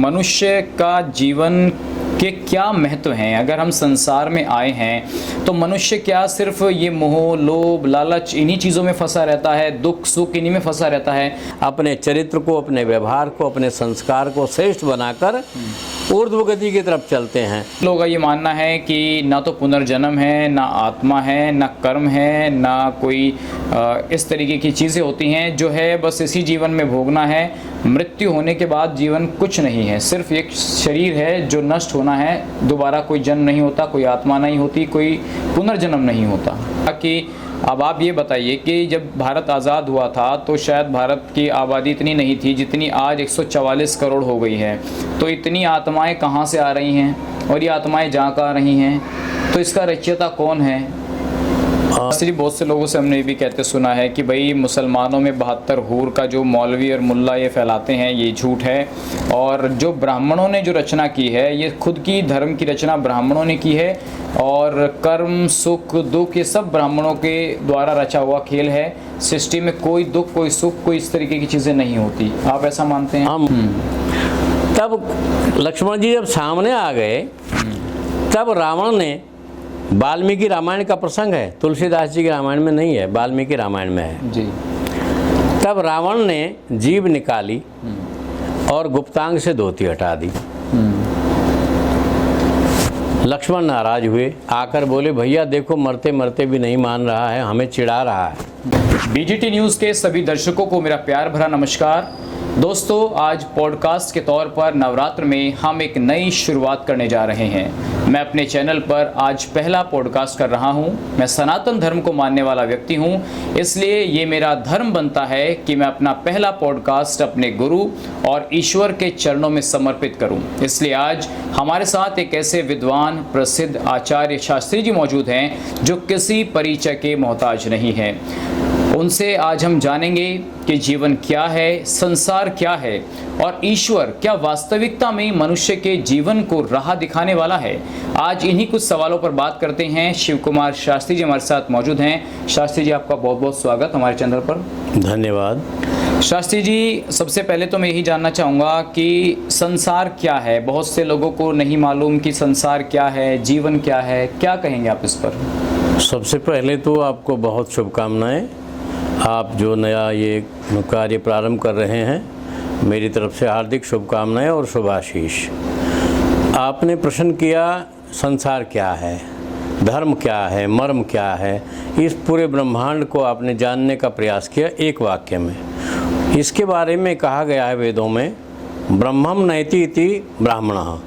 मनुष्य का जीवन के क्या महत्व हैं? अगर हम संसार में आए हैं तो मनुष्य क्या सिर्फ ये मोह, लोभ, लालच इन्हीं चीज़ों में फंसा रहता है, दुख सुख इन्हीं में फंसा रहता है? अपने चरित्र को, अपने व्यवहार को, अपने संस्कार को श्रेष्ठ बनाकर ऊर्ध्व गति की तरफ चलते हैं। लोगों का ये मानना है कि ना तो पुनर्जन्म है, ना आत्मा है, ना कर्म है, ना कोई इस तरीके की चीज़ें होती हैं, जो है बस इसी जीवन में भोगना है। मृत्यु होने के बाद जीवन कुछ नहीं है, सिर्फ एक शरीर है जो नष्ट होना है। दोबारा कोई जन्म नहीं होता, कोई आत्मा नहीं होती, कोई पुनर्जन्म नहीं होता। कि अब आप ये बताइए कि जब भारत आज़ाद हुआ था तो शायद भारत की आबादी इतनी नहीं थी जितनी आज 144 करोड़ हो गई है। तो इतनी आत्माएं कहाँ से आ रही हैं और ये आत्माएं जहाँ का आ रही हैं? तो इसका रचयिता कौन है? इसलिए बहुत से लोगों से हमने ये भी कहते सुना है कि भाई मुसलमानों में 72 हूर का जो मौलवी और मुल्ला ये फैलाते हैं ये झूठ है, और जो ब्राह्मणों ने जो रचना की है ये खुद की धर्म की रचना ब्राह्मणों ने की है, और कर्म सुख दुख ये सब ब्राह्मणों के द्वारा रचा हुआ खेल है। सृष्टि में कोई दुख, कोई सुख, कोई इस तरीके की चीज़ें नहीं होती। आप ऐसा मानते हैं? तब लक्ष्मण जी जब सामने आ गए तब रावण ने, वाल्मीकि रामायण का प्रसंग है, तुलसीदास जी के रामायण में नहीं है, वाल्मीकि रामायण में है जी। तब रावण ने जीभ निकाली और गुप्तांग से धोती हटा दी। लक्ष्मण नाराज हुए, आकर बोले भैया देखो मरते मरते भी नहीं मान रहा है, हमें चिढ़ा रहा है। बीजीटी न्यूज़ के सभी दर्शकों को मेरा प्यार भरा नमस्कार। दोस्तों, आज पॉडकास्ट के तौर पर नवरात्र में हम एक नई शुरुआत करने जा रहे हैं। मैं अपने चैनल पर आज पहला पॉडकास्ट कर रहा हूं। मैं सनातन धर्म को मानने वाला व्यक्ति हूं, इसलिए ये मेरा धर्म बनता है कि मैं अपना पहला पॉडकास्ट अपने गुरु और ईश्वर के चरणों में समर्पित करूं। इसलिए आज हमारे साथ एक ऐसे विद्वान, प्रसिद्ध आचार्य शास्त्री जी मौजूद हैं जो किसी परिचय के मोहताज नहीं हैं। उनसे आज हम जानेंगे कि जीवन क्या है, संसार क्या है और ईश्वर क्या वास्तविकता में मनुष्य के जीवन को राह दिखाने वाला है। आज इन्हीं कुछ सवालों पर बात करते हैं। शिव कुमार शास्त्री जी हमारे साथ मौजूद हैं। शास्त्री जी, आपका बहुत बहुत स्वागत हमारे चैनल पर। धन्यवाद। शास्त्री जी, सबसे पहले तो मैं यही जानना चाहूँगा कि संसार क्या है? बहुत से लोगों को नहीं मालूम कि संसार क्या है, जीवन क्या है, क्या कहेंगे आप इस पर? सबसे पहले तो आपको बहुत शुभकामनाएं। आप जो नया ये कार्य प्रारंभ कर रहे हैं, मेरी तरफ से हार्दिक शुभकामनाएं और शुभाशीष। आपने प्रश्न किया संसार क्या है, धर्म क्या है, मर्म क्या है, इस पूरे ब्रह्मांड को आपने जानने का प्रयास किया एक वाक्य में। इसके बारे में कहा गया है वेदों में, ब्रह्मम नैति इति ब्राह्मणः।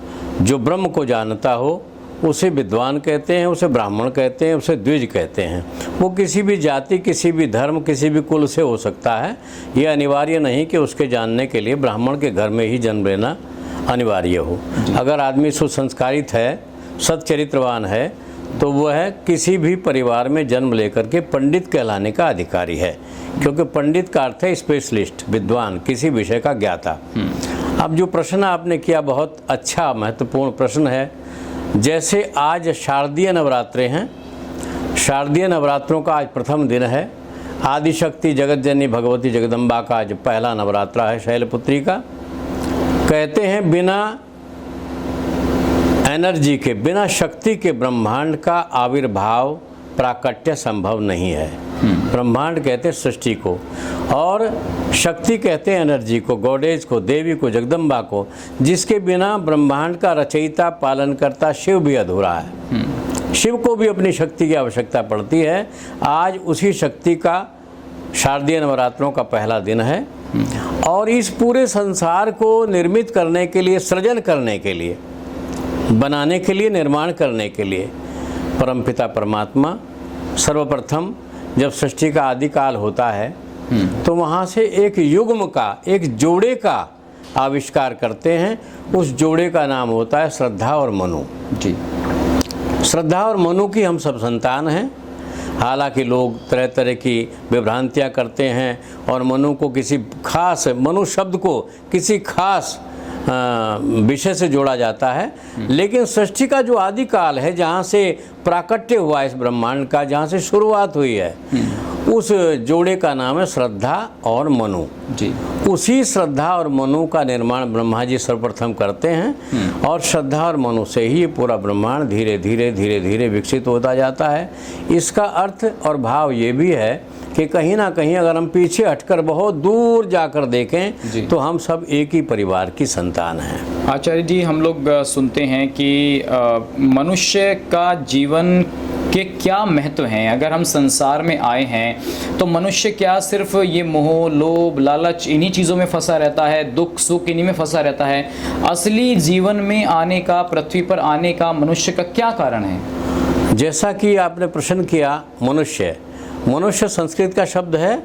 जो ब्रह्म को जानता हो उसे विद्वान कहते हैं, उसे ब्राह्मण कहते हैं, उसे द्विज कहते हैं। वो किसी भी जाति, किसी भी धर्म, किसी भी कुल से हो सकता है। ये अनिवार्य नहीं कि उसके जानने के लिए ब्राह्मण के घर में ही जन्म लेना अनिवार्य हो। अगर आदमी सुसंस्कारित है, सच्चरित्रवान है, तो वह किसी भी परिवार में जन्म लेकर के पंडित कहलाने का अधिकारी है, क्योंकि पंडित का अर्थ है स्पेशलिस्ट, विद्वान, किसी विषय का ज्ञाता। अब जो प्रश्न आपने किया बहुत अच्छा महत्वपूर्ण प्रश्न है। जैसे आज शारदीय नवरात्रे हैं, शारदीय नवरात्रों का आज प्रथम दिन है। आदिशक्ति जगतजननी भगवती जगदम्बा का आज पहला नवरात्रा है, शैलपुत्री का। कहते हैं बिना एनर्जी के, बिना शक्ति के ब्रह्मांड का आविर्भाव, प्राकट्य संभव नहीं है। ब्रह्मांड कहते हैं सृष्टि को, और शक्ति कहते हैं एनर्जी को, गॉडेज को, देवी को, जगदम्बा को, जिसके बिना ब्रह्मांड का रचयिता पालनकर्ता शिव भी अधूरा है। शिव को भी अपनी शक्ति की आवश्यकता पड़ती है। आज उसी शक्ति का शारदीय नवरात्रों का पहला दिन है, और इस पूरे संसार को निर्मित करने के लिए, सृजन करने के लिए, बनाने के लिए, निर्माण करने के लिए परमपिता परमात्मा सर्वप्रथम जब सृष्टि का आदिकाल होता है तो वहाँ से एक युग्म का, एक जोड़े का आविष्कार करते हैं। उस जोड़े का नाम होता है श्रद्धा और मनु जी। श्रद्धा और मनु की हम सब संतान हैं। हालांकि लोग तरह तरह की विभ्रांतियाँ करते हैं और मनु को किसी खास, मनु शब्द को किसी खास विषय से जोड़ा जाता है, लेकिन सृष्टि का जो आदिकाल है, जहाँ से प्राकट्य हुआ इस ब्रह्मांड का, जहाँ से शुरुआत हुई है, उस जोड़े का नाम है श्रद्धा और मनु। जी। उसी श्रद्धा और मनु का निर्माण ब्रह्मा जी सर्वप्रथम करते हैं और श्रद्धा और मनु से ही पूरा ब्रह्मांड धीरे धीरे विकसित होता जाता है। इसका अर्थ और भाव ये भी है कि कहीं ना कहीं अगर हम पीछे हटकर बहुत दूर जाकर देखें तो हम सब एक ही परिवार की संतान हैं। आचार्य जी, हम लोग सुनते हैं कि मनुष्य का जीवन के क्या महत्व हैं। अगर हम संसार में आए हैं तो मनुष्य क्या सिर्फ ये मोह, लोभ, लालच इन्हीं चीज़ों में फंसा रहता है, दुख सुख इन्हीं में फंसा रहता है? असली जीवन में आने का, पृथ्वी पर आने का मनुष्य का क्या कारण है? जैसा कि आपने प्रश्न किया, मनुष्य संस्कृत का शब्द है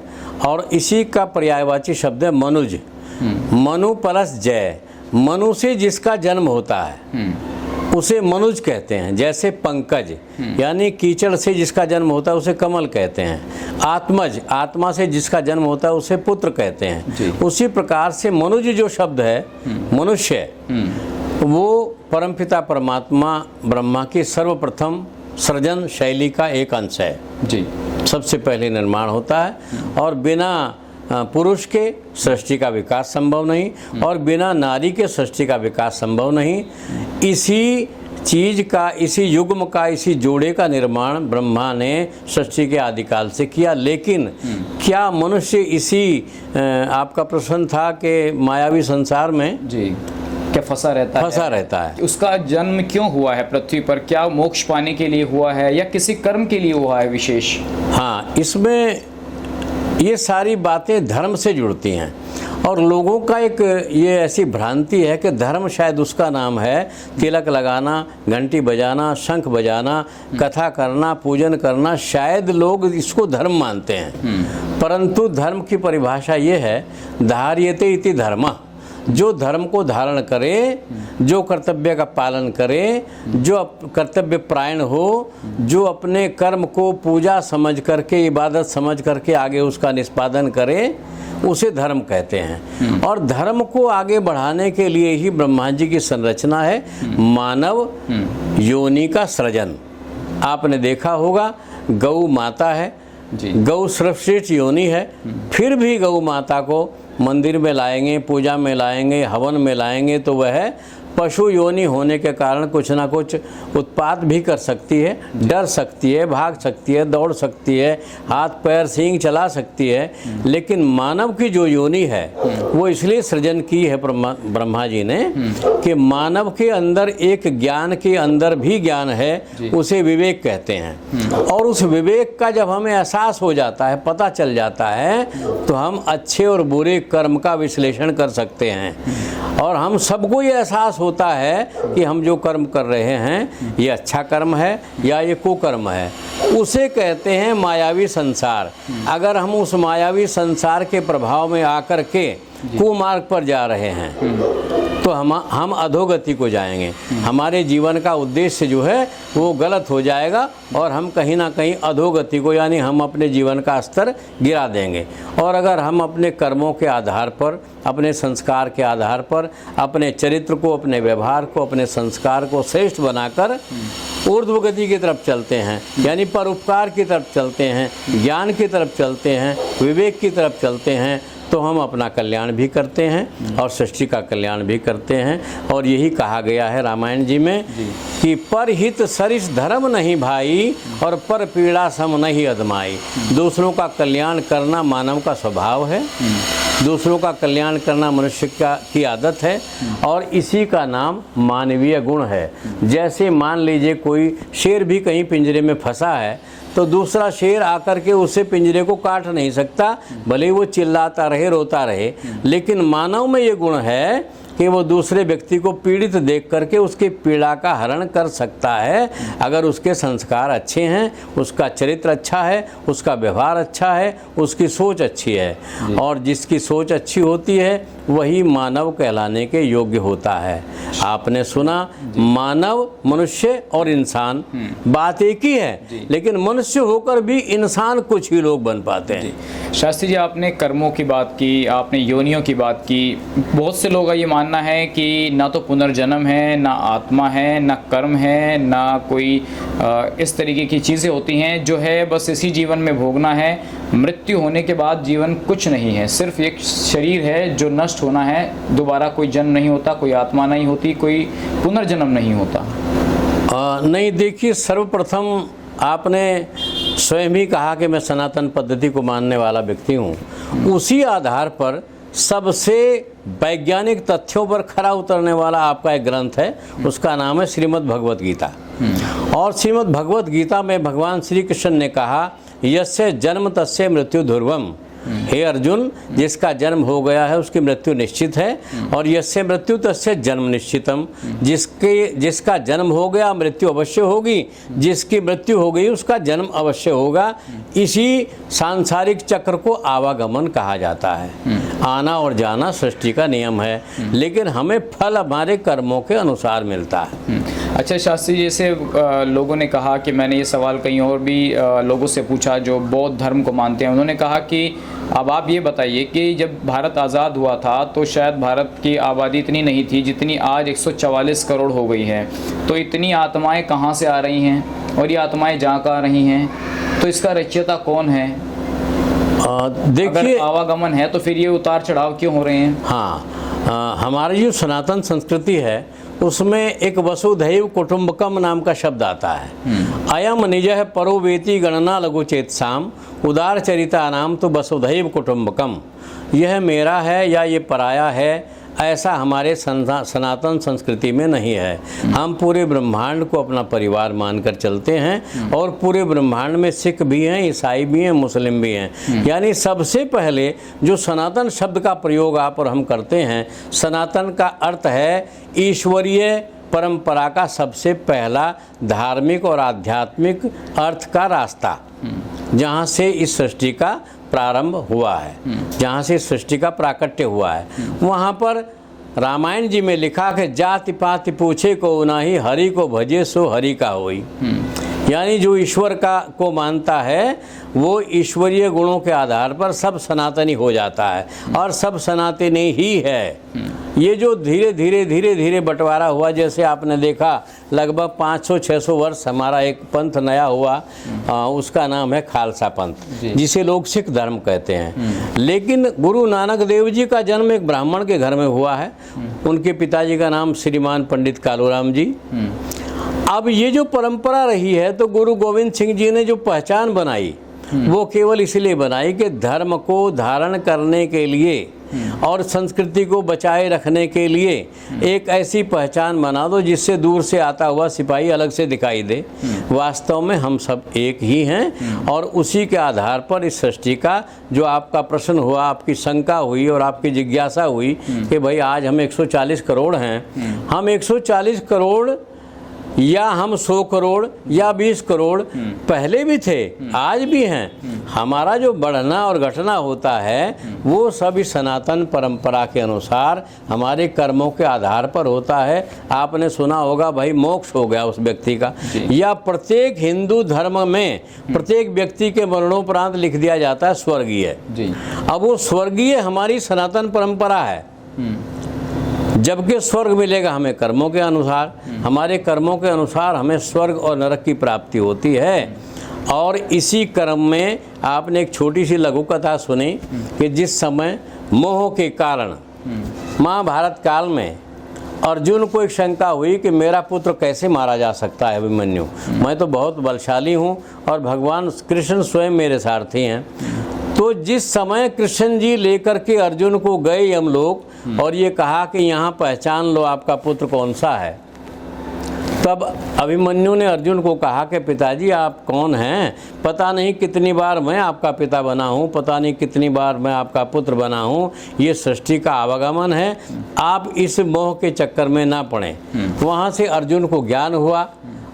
और इसी का पर्यायवाची शब्द है मनुज। मनु प्लस जय, मनु से जिसका जन्म होता है उसे मनुज कहते हैं। जैसे पंकज यानी कीचड़ से जिसका जन्म होता है उसे कमल कहते हैं। आत्मज, आत्मा से जिसका जन्म होता है उसे पुत्र कहते हैं। उसी प्रकार से मनुज जो शब्द है, मनुष्य, वो परमपिता परमात्मा ब्रह्मा की सर्वप्रथम सृजन शैली का एक अंश है। जी। सबसे पहले निर्माण होता है और बिना पुरुष के सृष्टि का विकास संभव नहीं और बिना नारी के सृष्टि का विकास संभव नहीं। इसी चीज़ का, इसी युग्म का, इसी जोड़े का निर्माण ब्रह्मा ने सृष्टि के आदिकाल से किया। लेकिन क्या मनुष्य इसी आपका प्रश्न था कि मायावी संसार में जी क्या फंसा रहता है? उसका जन्म क्यों हुआ है पृथ्वी पर? क्या मोक्ष पाने के लिए हुआ है या किसी कर्म के लिए हुआ है विशेष? हाँ, इसमें ये सारी बातें धर्म से जुड़ती हैं और लोगों का एक ये ऐसी भ्रांति है कि धर्म शायद उसका नाम है तिलक लगाना, घंटी बजाना, शंख बजाना, कथा करना, पूजन करना। शायद लोग इसको धर्म मानते हैं, परंतु धर्म की परिभाषा ये है धार्यते इति धर्मः। जो धर्म को धारण करे, जो कर्तव्य का पालन करे, जो कर्तव्य प्रायण हो, जो अपने कर्म को पूजा समझ करके, इबादत समझ करके आगे उसका निष्पादन करे, उसे धर्म कहते हैं। और धर्म को आगे बढ़ाने के लिए ही ब्रह्मा जी की संरचना है मानव योनि का सृजन। आपने देखा होगा गौ माता है, गौ सर्वश्रेष्ठ योनि है, फिर भी गौ माता को मंदिर में लाएंगे, पूजा में लाएंगे, हवन में लाएंगे तो वह पशु योनि होने के कारण कुछ ना कुछ उत्पात भी कर सकती है, डर सकती है, भाग सकती है, दौड़ सकती है, हाथ पैर सींग चला सकती है। लेकिन मानव की जो योनि है वो इसलिए सृजन की है ब्रह्मा जी ने कि मानव के अंदर एक ज्ञान के अंदर भी ज्ञान है, उसे विवेक कहते हैं। और उस विवेक का जब हमें एहसास हो जाता है, पता चल जाता है, तो हम अच्छे और बुरे कर्म का विश्लेषण कर सकते हैं। और हम सबको ये एहसास होता है कि हम जो कर्म कर रहे हैं ये अच्छा कर्म है या ये कुकर्म है। उसे कहते हैं मायावी संसार। अगर हम उस मायावी संसार के प्रभाव में आकर के कुमार्ग पर जा रहे हैं तो हम अधोगति को जाएंगे। हमारे जीवन का उद्देश्य जो है वो गलत हो जाएगा और हम कहीं ना कहीं अधोगति को, यानी हम अपने जीवन का स्तर गिरा देंगे। और अगर हम अपने कर्मों के आधार पर, अपने संस्कार के आधार पर, अपने चरित्र को, अपने व्यवहार को, अपने संस्कार को श्रेष्ठ बनाकर ऊर्ध्व गति की तरफ चलते हैं, यानी परोपकार की तरफ चलते हैं, ज्ञान की तरफ चलते हैं, विवेक की तरफ चलते हैं, तो हम अपना कल्याण भी करते हैं और सृष्टि का कल्याण भी करते हैं। और यही कहा गया है रामायण जी में कि पर हित सरिस धर्म नहीं भाई और पर पीड़ा सम नहीं अदमाई। दूसरों का कल्याण करना मानव का स्वभाव है, दूसरों का कल्याण करना मनुष्य की आदत है और इसी का नाम मानवीय गुण है। जैसे मान लीजिए कोई शेर भी कहीं पिंजरे में फंसा है तो दूसरा शेर आकर के उसे पिंजरे को काट नहीं सकता, भले ही वो चिल्लाता रहे, रोता रहे। लेकिन मानव में ये गुण है कि वो दूसरे व्यक्ति को पीड़ित देख करके उसकी पीड़ा का हरण कर सकता है, अगर उसके संस्कार अच्छे हैं, उसका चरित्र अच्छा है, उसका व्यवहार अच्छा है, उसकी सोच अच्छी है। और जिसकी सोच अच्छी होती है वही मानव कहलाने के योग्य होता है। आपने सुना मानव, मनुष्य और इंसान, बात एक ही है, लेकिन मनुष्य होकर भी इंसान कुछ ही लोग बन पाते हैं। शास्त्री जी, आपने कर्मों की बात की, आपने योनियों की बात की। बहुत से लोग ये मान मानना है कि ना तो पुनर्जन्म है, ना आत्मा है, ना कर्म है, ना कोई इस तरीके की चीज़ें होती हैं जो है बस इसी जीवन में भोगना है। मृत्यु होने के बाद जीवन कुछ नहीं है, सिर्फ एक शरीर है जो नष्ट होना है। दोबारा कोई जन्म नहीं होता, कोई आत्मा नहीं होती, कोई पुनर्जन्म नहीं होता। नहीं, देखिए, सर्वप्रथम आपने स्वयं ही कहा कि मैं सनातन पद्धति को मानने वाला व्यक्ति हूँ। उसी आधार पर सबसे वैज्ञानिक तथ्यों पर खरा उतरने वाला आपका एक ग्रंथ है, उसका नाम है श्रीमद् भगवत गीता। और श्रीमद् भगवत गीता में भगवान श्री कृष्ण ने कहा, यस्य जन्म तस्य मृत्यु ध्रुवम। हे अर्जुन, जिसका जन्म हो गया है उसकी मृत्यु निश्चित है, और यस्य मृत्यु तस्य जन्म निश्चितम। जिसका जन्म हो गया मृत्यु अवश्य होगी, जिसकी मृत्यु हो गई उसका जन्म अवश्य होगा। इसी सांसारिक चक्र को आवागमन कहा जाता है। आना और जाना सृष्टि का नियम है, लेकिन हमें फल हमारे कर्मों के अनुसार मिलता है। अच्छा शास्त्री, जैसे लोगों ने कहा कि मैंने ये सवाल कहीं और भी लोगों से पूछा जो बौद्ध धर्म को मानते हैं, उन्होंने कहा कि अब आप ये बताइए कि जब भारत आज़ाद हुआ था तो शायद भारत की आबादी इतनी नहीं थी जितनी आज 144 करोड़ हो गई है, तो इतनी आत्माएं कहाँ से आ रही हैं और ये आत्माएं जहाँ का आ रही हैं, तो इसका रचयिता कौन है? देखिए, आवागमन है तो फिर ये उतार चढ़ाव क्यों हो रहे हैं? हाँ, हमारी जो सनातन संस्कृति है उसमें एक वसुधैव कुटुंबकम नाम का शब्द आता है। अयम निजः परो वेति गणना लघु चेतसाम उदार चरिता नाम तो वसुधैव कुटुंबकम। यह मेरा है या ये पराया है, ऐसा हमारे सनातन संस्कृति में नहीं है। हम पूरे ब्रह्मांड को अपना परिवार मानकर चलते हैं, और पूरे ब्रह्मांड में सिख भी हैं, ईसाई भी हैं, मुस्लिम भी हैं। यानी सबसे पहले जो सनातन शब्द का प्रयोग आप और हम करते हैं, सनातन का अर्थ है ईश्वरीय परंपरा का सबसे पहला धार्मिक और आध्यात्मिक अर्थ का रास्ता, जहाँ से इस सृष्टि का प्रारंभ हुआ है, जहाँ से सृष्टि का प्राकट्य हुआ है। वहाँ पर रामायण जी में लिखा कि जाति पाति पूछे को नाही, हरि को भजे सो हरि का होई। यानी जो ईश्वर को मानता है वो ईश्वरीय गुणों के आधार पर सब सनातनी हो जाता है, और सब सनातनी ही है। ये जो धीरे धीरे बंटवारा हुआ, जैसे आपने देखा लगभग 500-600 वर्ष हमारा एक पंथ नया हुआ, उसका नाम है खालसा पंथ, जिसे लोग सिख धर्म कहते हैं। लेकिन गुरु नानक देव जी का जन्म एक ब्राह्मण के घर में हुआ है। उनके पिताजी का नाम श्रीमान पंडित कालूराम जी। अब ये जो परंपरा रही है, तो गुरु गोविंद सिंह जी ने जो पहचान बनाई वो केवल इसलिए बनाई कि धर्म को धारण करने के लिए और संस्कृति को बचाए रखने के लिए एक ऐसी पहचान बना दो जिससे दूर से आता हुआ सिपाही अलग से दिखाई दे। वास्तव में हम सब एक ही हैं, और उसी के आधार पर इस सृष्टि का जो आपका प्रश्न हुआ, आपकी शंका हुई और आपकी जिज्ञासा हुई कि भाई आज हम 140 करोड़ हैं, हम 140 करोड़ या हम 100 करोड़ या 20 करोड़ पहले भी थे, आज भी हैं। हमारा जो बढ़ना और घटना होता है वो सभी सनातन परंपरा के अनुसार हमारे कर्मों के आधार पर होता है। आपने सुना होगा भाई मोक्ष हो गया उस व्यक्ति का, या प्रत्येक हिंदू धर्म में प्रत्येक व्यक्ति के मरणोपरांत लिख दिया जाता है स्वर्गीय। अब वो स्वर्गीय हमारी सनातन परंपरा है, जबकि स्वर्ग मिलेगा हमें कर्मों के अनुसार। हमारे कर्मों के अनुसार हमें स्वर्ग और नरक की प्राप्ति होती है। और इसी क्रम में आपने एक छोटी सी लघु कथा सुनी कि जिस समय मोह के कारण महाभारत काल में अर्जुन को एक शंका हुई कि मेरा पुत्र कैसे मारा जा सकता है अभिमन्यु, मैं तो बहुत बलशाली हूँ और भगवान कृष्ण स्वयं मेरे सारथी हैं। तो जिस समय कृष्ण जी लेकर के अर्जुन को गए यमलोक और ये कहा कि यहाँ पहचान लो आपका पुत्र कौन सा है, तब अभिमन्यु ने अर्जुन को कहा कि पिताजी आप कौन हैं? पता नहीं कितनी बार मैं आपका पिता बना हूँ, पता नहीं कितनी बार मैं आपका पुत्र बना हूँ। ये सृष्टि का आवागमन है, आप इस मोह के चक्कर में ना पड़ें। वहाँ से अर्जुन को ज्ञान हुआ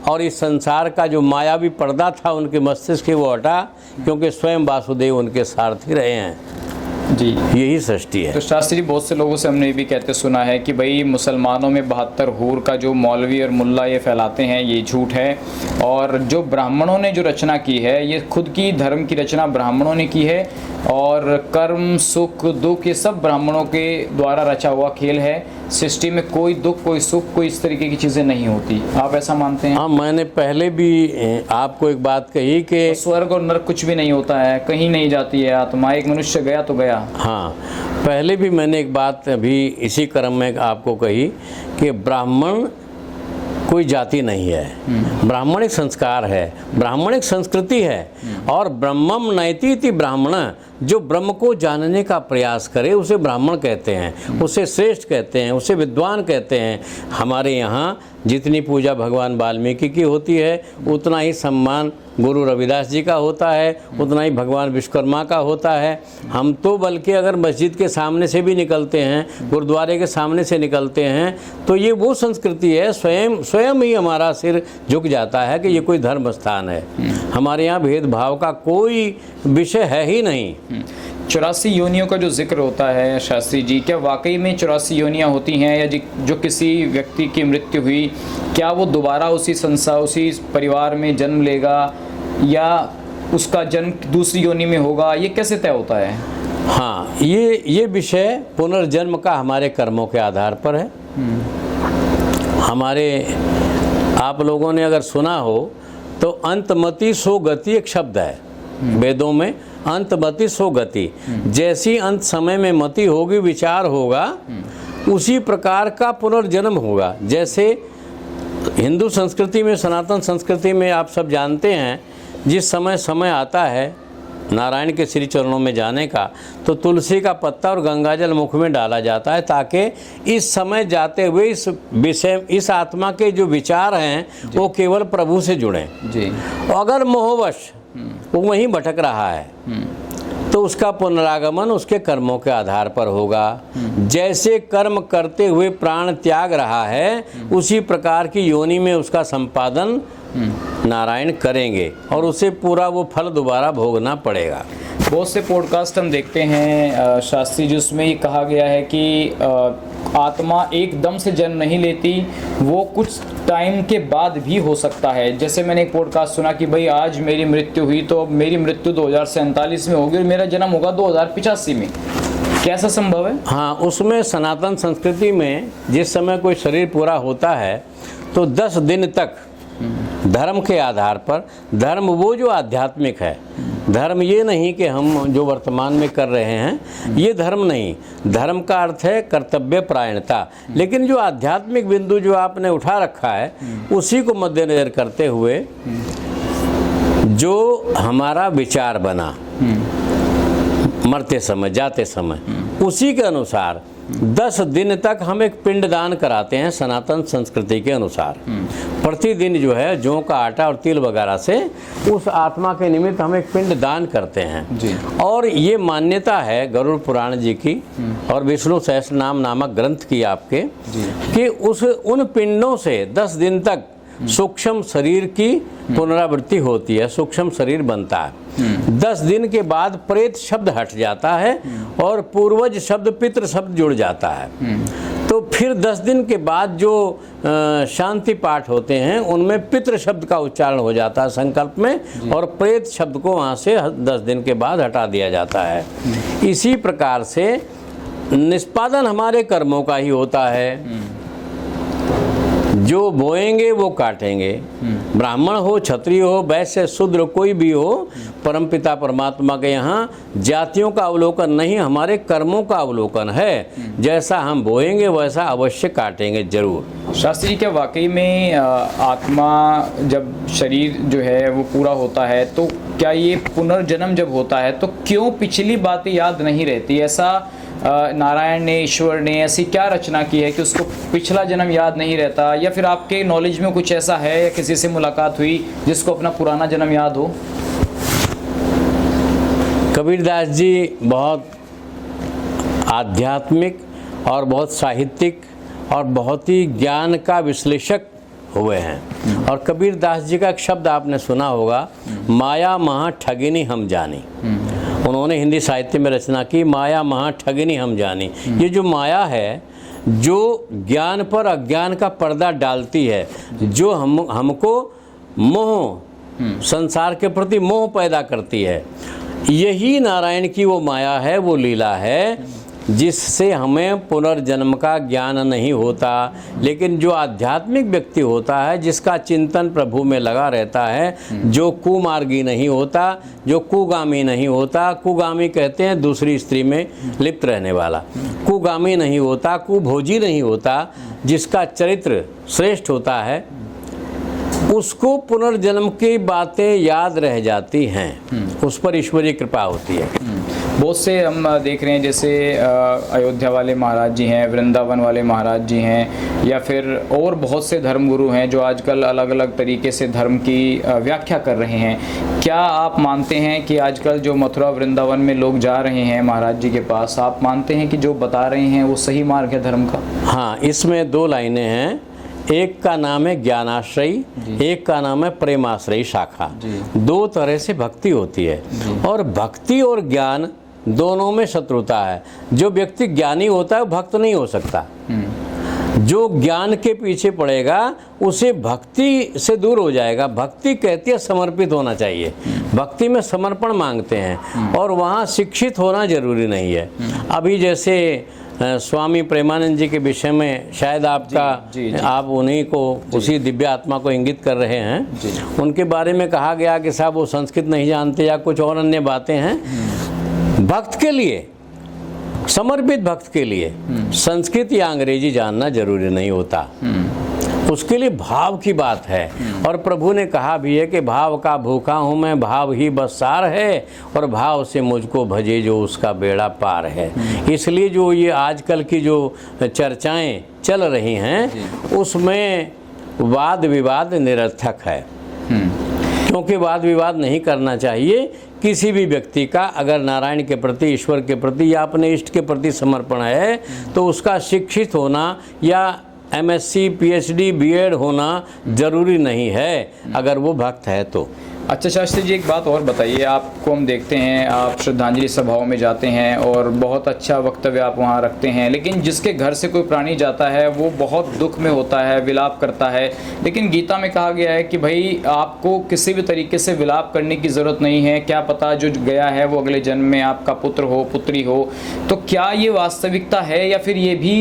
और इस संसार का जो मायावी पर्दा था उनके मस्तिष्क के वो हटा, क्योंकि स्वयं वासुदेव उनके सारथी रहे हैं। जी। यही सृष्टि है। तो शास्त्री जी, बहुत से लोगों से हमने ये भी कहते सुना है कि भाई मुसलमानों में 72 हूर का जो मौलवी और मुल्ला ये फैलाते हैं, ये झूठ है। और जो ब्राह्मणों ने जो रचना की है, ये खुद की धर्म की रचना ब्राह्मणों ने की है, और कर्म सुख दुख ये सब ब्राह्मणों के द्वारा रचा हुआ खेल है। सृष्टि में कोई दुख कोई सुख कोई इस तरीके की चीज़ें नहीं होती। आप ऐसा मानते हैं? हाँ, मैंने पहले भी आपको एक बात कही कि स्वर्ग और नरक कुछ भी नहीं होता है, कहीं नहीं जाती है आत्मा, एक मनुष्य गया तो गया। हाँ, पहले भी मैंने एक बात अभी इसी क्रम में आपको कही कि ब्राह्मण कोई जाति नहीं है, ब्राह्मणिक संस्कार है, ब्राह्मणिक संस्कृति है। और ब्रह्मम नैतीति ब्राह्मण, जो ब्रह्म को जानने का प्रयास करे उसे ब्राह्मण कहते हैं, उसे श्रेष्ठ कहते हैं, उसे विद्वान कहते हैं। हमारे यहाँ जितनी पूजा भगवान वाल्मीकि की होती है, उतना ही सम्मान गुरु रविदास जी का होता है, उतना ही भगवान विश्वकर्मा का होता है। हम तो बल्कि अगर मस्जिद के सामने से भी निकलते हैं, गुरुद्वारे के सामने से निकलते हैं, तो ये वो संस्कृति है, स्वयं ही हमारा सिर झुक जाता है कि ये कोई धर्म स्थान है। हमारे यहाँ भेदभाव का कोई विषय है ही नहीं। 84 योनियों का जो जिक्र होता है शास्त्री जी, क्या वाकई में 84 योनियाँ होती हैं, या जो किसी व्यक्ति की मृत्यु हुई, क्या वो दोबारा उसी संसार उसी परिवार में जन्म लेगा, या उसका जन्म दूसरी योनि में होगा, ये कैसे तय होता है? हाँ, ये विषय पुनर्जन्म का हमारे कर्मों के आधार पर है। हमारे आप लोगों ने अगर सुना हो तो अंतमति सो गति एक शब्द है वेदों में, अंतमति सो गति। जैसी अंत समय में मति होगी, विचार होगा, उसी प्रकार का पुनर्जन्म होगा। जैसे हिंदू संस्कृति में, सनातन संस्कृति में आप सब जानते हैं, जिस समय आता है नारायण के श्री चरणों में जाने का, तो तुलसी का पत्ता और गंगाजल मुख में डाला जाता है, ताकि इस समय जाते हुए इस विषय, इस आत्मा के जो विचार हैं वो केवल प्रभु से जुड़ें जी। अगर मोहवश वो वहीं भटक रहा है तो उसका पुनरागमन उसके कर्मों के आधार पर होगा। जैसे कर्म करते हुए प्राण त्याग रहा है, उसी प्रकार की योनि में उसका संपादन नारायण करेंगे, और उसे पूरा वो फल दोबारा भोगना पड़ेगा। बहुत से पॉडकास्ट हम देखते हैं शास्त्री जी, उसमें ये कहा गया है कि आत्मा एकदम से जन्म नहीं लेती, वो कुछ टाइम के बाद भी हो सकता है। जैसे मैंने एक पॉडकास्ट सुना कि भाई आज मेरी मृत्यु हुई तो अब मेरी मृत्यु 2047 में होगी और मेरा जन्म होगा 2085 में। कैसा संभव है? हाँ, उसमें सनातन संस्कृति में जिस समय कोई शरीर पूरा होता है तो 10 दिन तक धर्म के आधार पर, धर्म वो जो आध्यात्मिक है, धर्म ये नहीं कि हम जो वर्तमान में कर रहे हैं ये धर्म नहीं, धर्म का अर्थ है कर्तव्य परायणता। लेकिन जो आध्यात्मिक बिंदु जो आपने उठा रखा है, उसी को मद्देनजर करते हुए जो हमारा विचार बना मरते समय, जाते समय, उसी के अनुसार 10 दिन तक हम एक पिंडदान कराते हैं सनातन संस्कृति के अनुसार। प्रतिदिन जो है जौ का आटा और तिल वगैरह से उस आत्मा के निमित्त हम एक पिंड दान करते हैं जी। और ये मान्यता है गरुड़ पुराण जी की और विष्णु सहस्त्रनाम नामक ग्रंथ की आपके कि उन पिंडों से 10 दिन तक सूक्ष्म शरीर की पुनरावृत्ति होती है, सूक्ष्म शरीर बनता है। 10 दिन के बाद प्रेत शब्द हट जाता है और पूर्वज शब्द पितृ शब्द जुड़ जाता है। तो फिर 10 दिन के बाद जो शांति पाठ होते हैं उनमें पितृ शब्द का उच्चारण हो जाता है संकल्प में, और प्रेत शब्द को वहाँ से 10 दिन के बाद हटा दिया जाता है। इसी प्रकार से निष्पादन हमारे कर्मों का ही होता है। जो बोएंगे वो काटेंगे, ब्राह्मण हो, क्षत्रिय हो, वैश्य, शूद्र, कोई भी हो, परमपिता परमात्मा के यहाँ जातियों का अवलोकन नहीं, हमारे कर्मों का अवलोकन है। जैसा हम बोएंगे वैसा अवश्य काटेंगे जरूर। शास्त्री जी, क्या वाकई में आत्मा जब शरीर जो है वो पूरा होता है तो क्या ये पुनर्जन्म जब होता है तो क्यों पिछली बातें याद नहीं रहती? ऐसा नारायण ने, ईश्वर ने ऐसी क्या रचना की है कि उसको पिछला जन्म याद नहीं रहता? या फिर आपके नॉलेज में कुछ ऐसा है या किसी से मुलाकात हुई जिसको अपना पुराना जन्म याद हो? कबीरदास जी बहुत आध्यात्मिक और बहुत साहित्यिक और बहुत ही ज्ञान का विश्लेषक हुए हैं। और कबीरदास जी का एक शब्द आपने सुना होगा, माया महा ठगिनी हम जानी। उन्होंने हिंदी साहित्य में रचना की, माया महा ठगिनी हम जानी। ये जो माया है, जो ज्ञान पर अज्ञान का पर्दा डालती है, जो हमको मोह, संसार के प्रति मोह पैदा करती है, यही नारायण की वो माया है, वो लीला है जिससे हमें पुनर्जन्म का ज्ञान नहीं होता। लेकिन जो आध्यात्मिक व्यक्ति होता है, जिसका चिंतन प्रभु में लगा रहता है, जो कुमार्गी नहीं होता, जो कुगामी नहीं होता, कुगामी कहते हैं दूसरी स्त्री में लिप्त रहने वाला, कुगामी नहीं होता, कुभोजी नहीं होता, जिसका चरित्र श्रेष्ठ होता है, उसको पुनर्जन्म की बातें याद रह जाती हैं, उस पर ईश्वरीय कृपा होती है। बहुत से हम देख रहे हैं, जैसे अयोध्या वाले महाराज जी हैं, वृंदावन वाले महाराज जी हैं, या फिर और बहुत से धर्मगुरु हैं जो आजकल अलग अलग तरीके से धर्म की व्याख्या कर रहे हैं। क्या आप मानते हैं कि आजकल जो मथुरा वृंदावन में लोग जा रहे हैं महाराज जी के पास, आप मानते हैं कि जो बता रहे हैं वो सही मार्ग है धर्म का? हाँ, इसमें दो लाइनें हैं। एक का नाम है ज्ञानाश्रयी, एक का नाम है प्रेमाश्रयी शाखा। दो तरह से भक्ति होती है, और भक्ति और ज्ञान दोनों में शत्रुता है। जो व्यक्ति ज्ञानी होता है वो भक्त नहीं हो सकता। जो ज्ञान के पीछे पड़ेगा उसे भक्ति से दूर हो जाएगा। भक्ति कहती है समर्पित होना चाहिए, भक्ति में समर्पण मांगते हैं, और वहाँ शिक्षित होना जरूरी नहीं है। अभी जैसे स्वामी प्रेमानंद जी के विषय में शायद आपका आप उन्हीं को, उसी दिव्य आत्मा को इंगित कर रहे हैं। उनके बारे में कहा गया कि साहब वो संस्कृत नहीं जानते या कुछ और अन्य बातें हैं। भक्त के लिए, समर्पित भक्त के लिए संस्कृत या अंग्रेजी जानना जरूरी नहीं होता, उसके लिए भाव की बात है। और प्रभु ने कहा भी है कि भाव का भूखा हूँ मैं, भाव ही बस सार है, और भाव से मुझको भजे जो उसका बेड़ा पार है। इसलिए जो ये आजकल की जो चर्चाएं चल रही हैं उसमें वाद विवाद निरर्थक है, क्योंकि वाद विवाद नहीं करना चाहिए। किसी भी व्यक्ति का अगर नारायण के प्रति, ईश्वर के प्रति या अपने इष्ट के प्रति समर्पण है तो उसका शिक्षित होना या MSc, PhD, B.Ed होना जरूरी नहीं है, अगर वो भक्त है तो। अच्छा शास्त्री जी, एक बात और बताइए। आपको हम देखते हैं, आप श्रद्धांजलि सभाओं में जाते हैं और बहुत अच्छा वक्तव्य आप वहाँ रखते हैं, लेकिन जिसके घर से कोई प्राणी जाता है वो बहुत दुख में होता है, विलाप करता है। लेकिन गीता में कहा गया है कि भाई आपको किसी भी तरीके से विलाप करने की ज़रूरत नहीं है, क्या पता जो गया है वो अगले जन्म में आपका पुत्र हो, पुत्री हो। तो क्या ये वास्तविकता है या फिर ये भी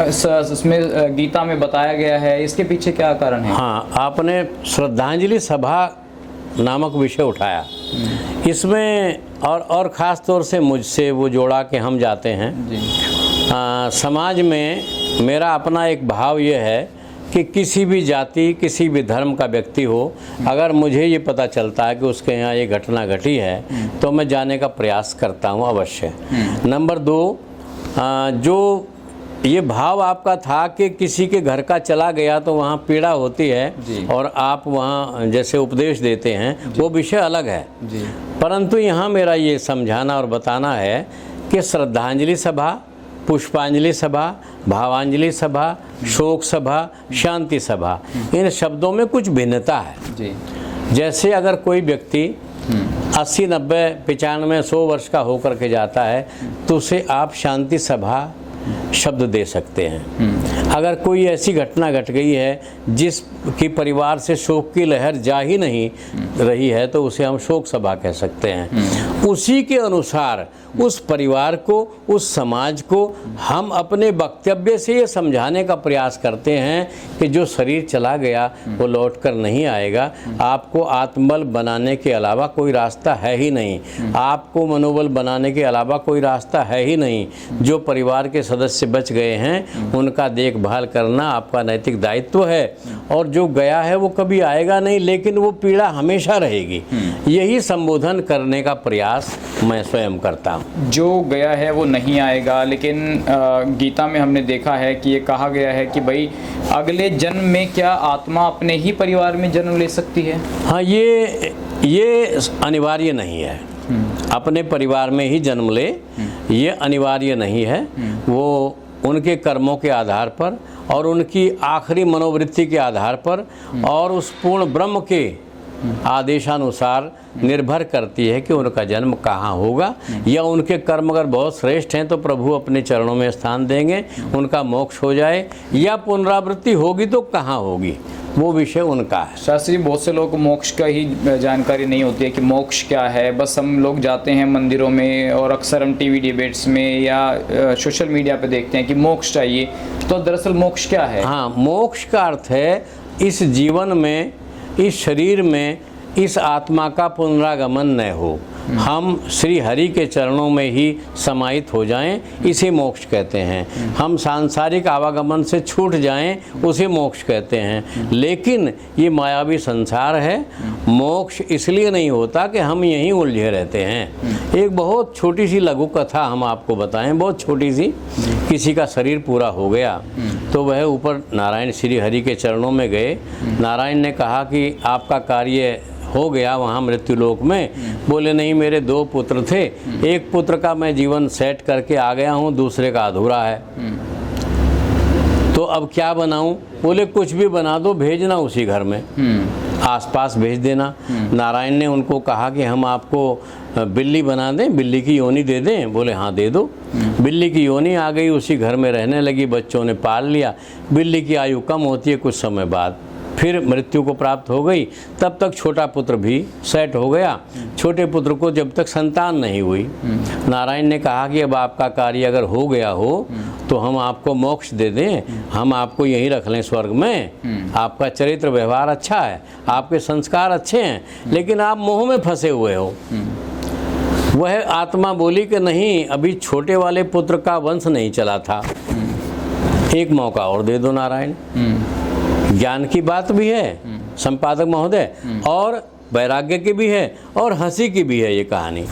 इसमें गीता में बताया गया है? इसके पीछे क्या कारण है? हाँ, आपने श्रद्धांजलि सभा नामक विषय उठाया। इसमें और ख़ास तौर से मुझसे वो जोड़ा कि हम जाते हैं। समाज में मेरा अपना एक भाव ये है कि किसी भी जाति, किसी भी धर्म का व्यक्ति हो, अगर मुझे ये पता चलता है कि उसके यहाँ ये घटना घटी है तो मैं जाने का प्रयास करता हूँ अवश्य। नंबर 2, जो ये भाव आपका था कि किसी के घर का चला गया तो वहाँ पीड़ा होती है और आप वहाँ जैसे उपदेश देते हैं, वो विषय अलग है। परंतु यहाँ मेरा ये समझाना और बताना है कि श्रद्धांजलि सभा, पुष्पांजलि सभा, भावांजलि सभा, शोक सभा, शांति सभा, इन शब्दों में कुछ भिन्नता है। जैसे अगर कोई व्यक्ति 80, 90, 95, 100 वर्ष का होकर के जाता है तो उसे आप शांति सभा शब्द दे सकते हैं। अगर कोई ऐसी घटना घट गई है जिसकी परिवार से शोक की लहर जा ही नहीं रही है तो उसे हम शोक सभा कह सकते हैं। उसी के अनुसार उस परिवार को, उस समाज को हम अपने वक्तव्य से ये समझाने का प्रयास करते हैं कि जो शरीर चला गया वो लौट कर नहीं आएगा। आपको आत्मबल बनाने के अलावा कोई रास्ता है ही नहीं, आपको मनोबल बनाने के अलावा कोई रास्ता है ही नहीं। जो परिवार के सदस्य बच गए हैं उनका देखभाल करना आपका नैतिक दायित्व है, और जो गया है वो कभी आएगा नहीं, लेकिन वो पीड़ा हमेशा रहेगी। यही संबोधन करने का प्रयास मैं स्वयं करता हूँ। जो गया है वो नहीं आएगा, लेकिन गीता में हमने देखा है कि ये कहा गया है कि भाई अगले जन्म में क्या आत्मा अपने ही परिवार में जन्म ले सकती है? हाँ, ये अनिवार्य नहीं है, अपने परिवार में ही जन्म ले, ये अनिवार्य नहीं है। वो उनके कर्मों के आधार पर और उनकी आखिरी मनोवृत्ति के आधार पर और उस पूर्ण ब्रह्म के आदेशानुसार निर्भर करती है कि उनका जन्म कहाँ होगा, या उनके कर्म अगर बहुत श्रेष्ठ हैं तो प्रभु अपने चरणों में स्थान देंगे, उनका मोक्ष हो जाए, या पुनरावृत्ति होगी तो कहाँ होगी, वो विषय उनका है। शास्त्री जी, बहुत से लोग को मोक्ष का ही जानकारी नहीं होती है कि मोक्ष क्या है। बस हम लोग जाते हैं मंदिरों में और अक्सर हम टीवी डिबेट्स में या सोशल मीडिया पे देखते हैं कि मोक्ष चाहिए, तो दरअसल मोक्ष क्या है? हाँ, मोक्ष का अर्थ है इस जीवन में, इस शरीर में, इस आत्मा का पुनरागमन न हो, हम श्री हरि के चरणों में ही समाहित हो जाएं, इसे मोक्ष कहते हैं। हम सांसारिक आवागमन से छूट जाएं, उसे मोक्ष कहते हैं। लेकिन ये मायावी संसार है, मोक्ष इसलिए नहीं होता कि हम यहीं उलझे रहते हैं। एक बहुत छोटी सी लघु कथा हम आपको बताएं, बहुत छोटी सी। किसी का शरीर पूरा हो गया तो वह ऊपर नारायण श्री हरि के चरणों में गए। नारायण ने कहा कि आपका कार्य हो गया वहाँ मृत्युलोक में? बोले नहीं, मेरे 2 पुत्र थे, एक पुत्र का मैं जीवन सेट करके आ गया हूँ, दूसरे का अधूरा है, तो अब क्या बनाऊं? बोले कुछ भी बना दो, भेजना उसी घर में, आसपास भेज देना। नारायण ने उनको कहा कि हम आपको बिल्ली बना दें, बिल्ली की योनि दे दें? बोले हाँ दे दो। बिल्ली की योनि आ गई, उसी घर में रहने लगी, बच्चों ने पाल लिया। बिल्ली की आयु कम होती है, कुछ समय बाद फिर मृत्यु को प्राप्त हो गई। तब तक छोटा पुत्र भी सेट हो गया। छोटे पुत्र को जब तक संतान नहीं हुई, नारायण ने कहा कि अब आपका कार्य अगर हो गया हो तो हम आपको मोक्ष दे दें, हम आपको यहीं रख लें स्वर्ग में। आपका चरित्र व्यवहार अच्छा है, आपके संस्कार अच्छे हैं, लेकिन आप मोह में फंसे हुए हो। वह आत्मा बोली कि नहीं, अभी छोटे वाले पुत्र का वंश नहीं चला था, एक मौका और दे दो नारायण। ज्ञान की बात भी है संपादक महोदय, और वैराग्य की भी है, और हंसी की भी है ये कहानी।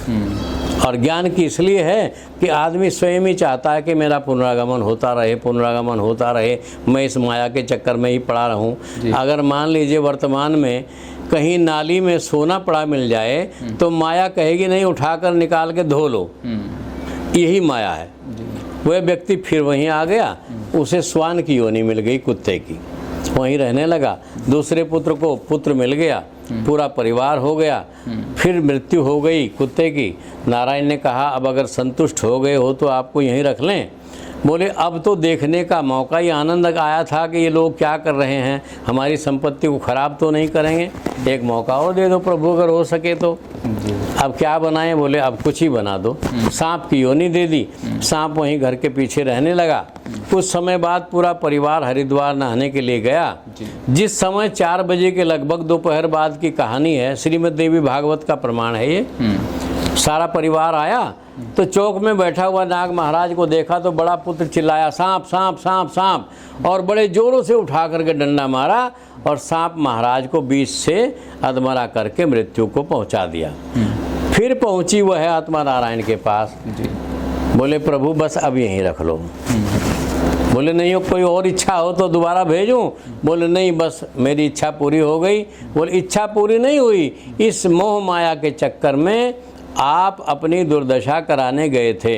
और ज्ञान की इसलिए है कि आदमी स्वयं ही चाहता है कि मेरा पुनरागमन होता रहे, पुनरागमन होता रहे, मैं इस माया के चक्कर में ही पड़ा रहूं। अगर मान लीजिए वर्तमान में कहीं नाली में सोना पड़ा मिल जाए तो माया कहेगी नहीं, उठाकर निकाल के धो लो, यही माया है। वह व्यक्ति फिर वहीं आ गया, उसे श्वान की योनि मिल गई, कुत्ते की, वहीं रहने लगा। दूसरे पुत्र को पुत्र मिल गया, पूरा परिवार हो गया। फिर मृत्यु हो गई कुत्ते की। नारायण ने कहा अब अगर संतुष्ट हो गए हो तो आपको यहीं रख लें। बोले अब तो देखने का मौका, ही आनंद आया था कि ये लोग क्या कर रहे हैं, हमारी संपत्ति को खराब तो नहीं करेंगे, एक मौका और दे दो प्रभु अगर हो सके तो। अब क्या बनाएं? बोले अब कुछ ही बना दो। सांप की योनि दे दी, सांप वहीं घर के पीछे रहने लगा। कुछ समय बाद पूरा परिवार हरिद्वार नहाने के लिए गया। जिस समय 4 बजे के लगभग दोपहर बाद की कहानी है, श्रीमद् देवी भागवत का प्रमाण है ये। सारा परिवार आया तो चौक में बैठा हुआ नाग महाराज को देखा तो बड़ा पुत्र चिल्लाया सांप सांप सांप सांप, और बड़े जोरों से उठा करके डंडा मारा और सांप महाराज को बीच से अधमरा करके मृत्यु को पहुंचा दिया। फिर पहुंची वह आत्मा नारायण के पास। बोले प्रभु बस अब यहीं रख लो। बोले नहीं, कोई और इच्छा हो तो दोबारा भेजूं? बोले नहीं, बस मेरी इच्छा पूरी हो गई। बोले इच्छा पूरी नहीं हुई, इस मोह माया के चक्कर में आप अपनी दुर्दशा कराने गए थे।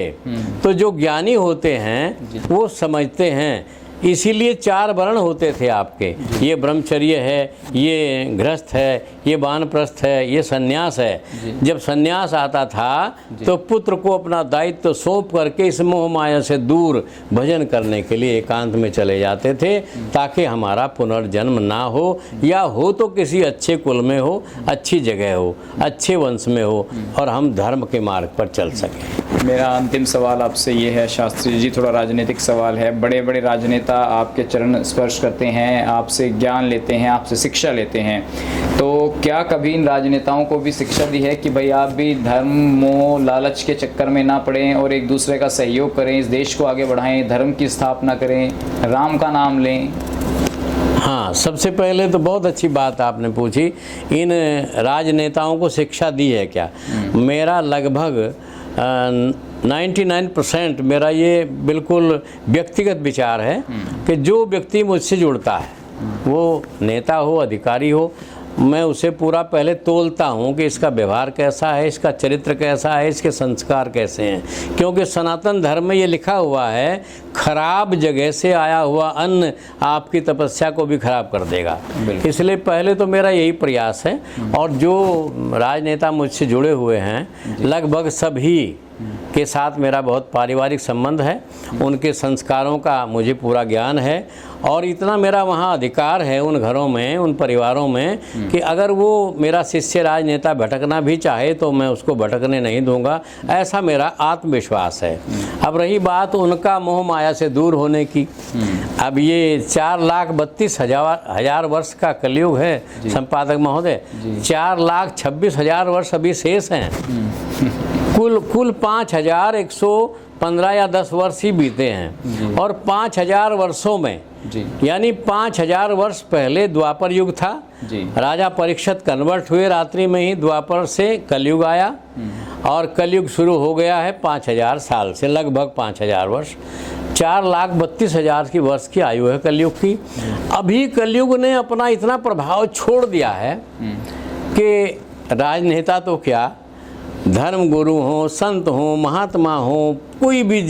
तो जो ज्ञानी होते हैं वो समझते हैं, इसीलिए 4 वर्ण होते थे आपके। ये ब्रह्मचर्य है, ये गृहस्थ है, ये वानप्रस्थ है, ये सन्यास है। जब सन्यास आता था तो पुत्र को अपना दायित्व सौंप करके इस मोह माया से दूर भजन करने के लिए एकांत में चले जाते थे, ताकि हमारा पुनर्जन्म ना हो, या हो तो किसी अच्छे कुल में हो, अच्छी जगह हो, अच्छे वंश में हो, और हम धर्म के मार्ग पर चल सकें। मेरा अंतिम सवाल आपसे ये है शास्त्री जी, थोड़ा राजनीतिक सवाल है। बड़े बड़े राजनेता आपके चरण स्पर्श करते हैं, आपसे ज्ञान लेते हैं, आपसे शिक्षा लेते हैं, तो क्या कभी इन राजनेताओं को भी शिक्षा दी है कि भाई आप भी धर्म मोह लालच के चक्कर में ना पड़ें और एक दूसरे का सहयोग करें, इस देश को आगे बढ़ाएं, धर्म की स्थापना करें, राम का नाम लें? हाँ, सबसे पहले तो बहुत अच्छी बात आपने पूछी, इन राजनेताओं को शिक्षा दी है क्या? मेरा लगभग 99% मेरा ये बिल्कुल व्यक्तिगत विचार है कि जो व्यक्ति मुझसे जुड़ता है, वो नेता हो, अधिकारी हो, मैं उसे पूरा पहले तोलता हूँ कि इसका व्यवहार कैसा है, इसका चरित्र कैसा है, इसके संस्कार कैसे हैं। क्योंकि सनातन धर्म में ये लिखा हुआ है, खराब जगह से आया हुआ अन्न आपकी तपस्या को भी खराब कर देगा। इसलिए पहले तो मेरा यही प्रयास है। और जो राजनेता मुझसे जुड़े हुए हैं, लगभग सभी के साथ मेरा बहुत पारिवारिक संबंध है, उनके संस्कारों का मुझे पूरा ज्ञान है। और इतना मेरा वहाँ अधिकार है उन घरों में, उन परिवारों में, कि अगर वो मेरा शिष्य राजनेता भटकना भी चाहे तो मैं उसको भटकने नहीं दूंगा, ऐसा मेरा आत्मविश्वास है। अब रही बात उनका मोह माया से दूर होने की, अब ये 4,32,000 वर्ष का कलयुग है संपादक महोदय, 4,26,000 वर्ष अभी शेष हैं। कुल 5,115 या 10 वर्ष ही बीते हैं। और 5,000 वर्षों में यानी 5,000 वर्ष पहले द्वापर युग था, राजा परीक्षित कन्वर्ट हुए रात्रि में ही, द्वापर से कलयुग आया और कलयुग शुरू हो गया है 5,000 साल से, लगभग 5,000 वर्ष। 4,32,000 की वर्ष की आयु है कलयुग की। अभी कलयुग ने अपना इतना प्रभाव छोड़ दिया है कि राजनेता तो क्या, धर्म गुरु हो, संत हो, महात्मा हो, कोई भी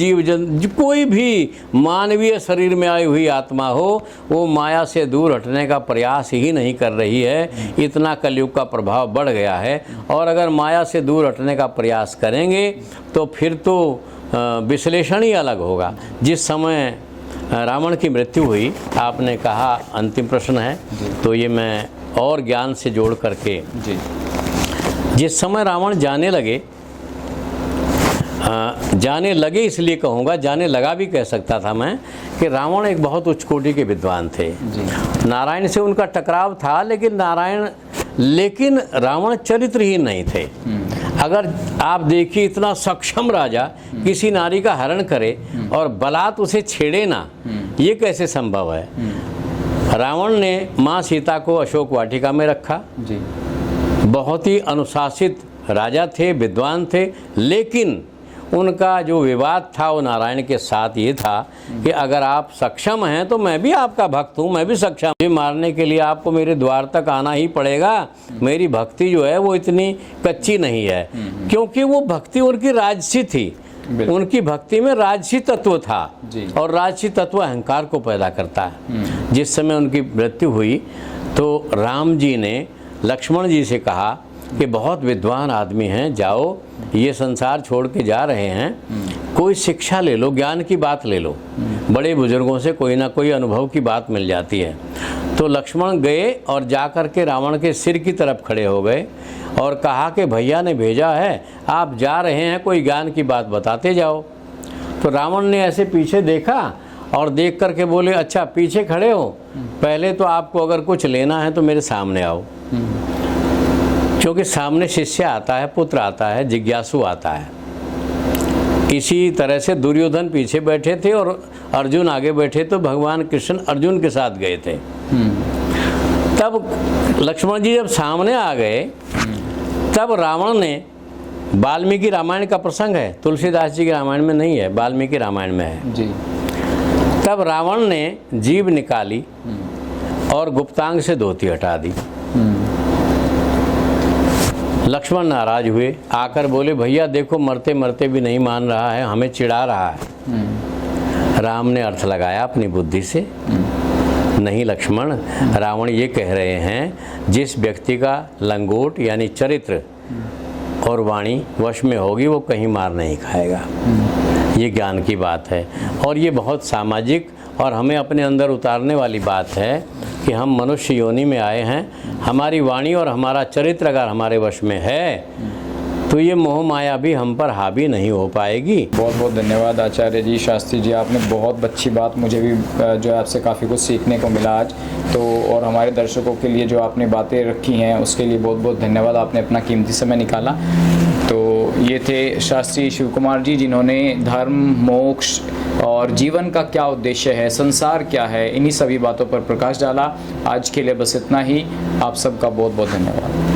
कोई भी मानवीय शरीर में आई हुई आत्मा हो, वो माया से दूर हटने का प्रयास ही नहीं कर रही है। इतना कलयुग का प्रभाव बढ़ गया है। और अगर माया से दूर हटने का प्रयास करेंगे तो फिर तो विश्लेषण ही अलग होगा। जिस समय रावण की मृत्यु हुई, आपने कहा अंतिम प्रश्न है, तो ये मैं और ज्ञान से जोड़ करके, जिस समय रावण जाने लगे इसलिए कहूँगा, जाने लगा भी कह सकता था मैं, कि रावण एक बहुत उच्च कोटि के विद्वान थे। नारायण से उनका टकराव था, लेकिन रावण चरित्रहीन नहीं थे। अगर आप देखिए, इतना सक्षम राजा किसी नारी का हरण करे और बलात् उसे छेड़े ना, ये कैसे संभव है। रावण ने माँ सीता को अशोक वाटिका में रखा। बहुत ही अनुशासित राजा थे, विद्वान थे, लेकिन उनका जो विवाद था वो नारायण के साथ ये था कि अगर आप सक्षम हैं तो मैं भी आपका भक्त हूँ, मैं भी सक्षम हूँ, मारने के लिए आपको मेरे द्वार तक आना ही पड़ेगा। मेरी भक्ति जो है वो इतनी कच्ची नहीं है, क्योंकि वो भक्ति उनकी राजसी थी। उनकी भक्ति में राजसी तत्व था, और राजसी तत्व अहंकार को पैदा करता है। जिस समय उनकी मृत्यु हुई तो राम जी ने लक्ष्मण जी से कहा कि बहुत विद्वान आदमी हैं, जाओ, ये संसार छोड़ के जा रहे हैं, कोई शिक्षा ले लो, ज्ञान की बात ले लो। बड़े बुजुर्गों से कोई ना कोई अनुभव की बात मिल जाती है। तो लक्ष्मण गए और जाकर के रावण के सिर की तरफ खड़े हो गए और कहा कि भैया ने भेजा है, आप जा रहे हैं, कोई ज्ञान की बात बताते जाओ। तो रावण ने ऐसे पीछे देखा और देख करके बोले, अच्छा पीछे खड़े हो, पहले तो आपको अगर कुछ लेना है तो मेरे सामने आओ। क्योंकि सामने शिष्य आता है, पुत्र आता है, जिज्ञासु आता है। इसी तरह से दुर्योधन पीछे बैठे थे और अर्जुन आगे बैठे, तो भगवान कृष्ण अर्जुन के साथ गए थे। तब लक्ष्मण जी जब सामने आ गए, तब रावण ने, वाल्मीकि रामायण का प्रसंग है, तुलसीदास जी के रामायण में नहीं है, वाल्मीकि रामायण में है जी। तब रावण ने जीभ निकाली और गुप्तांग से धोती हटा दी। लक्ष्मण नाराज हुए, आकर बोले, भैया देखो मरते मरते भी नहीं मान रहा है, हमें चिढ़ा रहा है। राम ने अर्थ लगाया अपनी बुद्धि से, नहीं लक्ष्मण, रावण ये कह रहे हैं, जिस व्यक्ति का लंगोट यानी चरित्र और वाणी वश में होगी वो कहीं मार नहीं खाएगा। ये ज्ञान की बात है, और ये बहुत सामाजिक और हमें अपने अंदर उतारने वाली बात है कि हम मनुष्य योनि में आए हैं। हमारी वाणी और हमारा चरित्र अगर हमारे वश में है तो ये मोह माया भी हम पर हावी नहीं हो पाएगी। बहुत बहुत धन्यवाद आचार्य जी, शास्त्री जी, आपने बहुत अच्छी बात, मुझे भी जो है आपसे काफ़ी कुछ सीखने को मिला आज तो। और हमारे दर्शकों के लिए जो आपने बातें रखी हैं उसके लिए बहुत बहुत धन्यवाद, आपने अपना कीमती समय निकाला। तो ये थे शास्त्री शिव कुमार जी, जिन्होंने धर्म, मोक्ष और जीवन का क्या उद्देश्य है, संसार क्या है, इन्हीं सभी बातों पर प्रकाश डाला। आज के लिए बस इतना ही। आप सबका बहुत बहुत धन्यवाद।